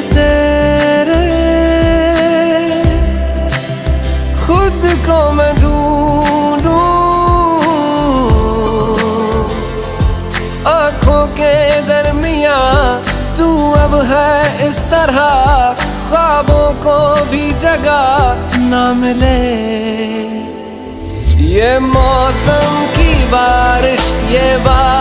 तेरे, खुद को मैं ढूंढूं आंखों के दरमियां, तू अब है इस तरह, ख्वाबों को भी जगह ना मिले। ये मौसम की बारिश, ये बारिश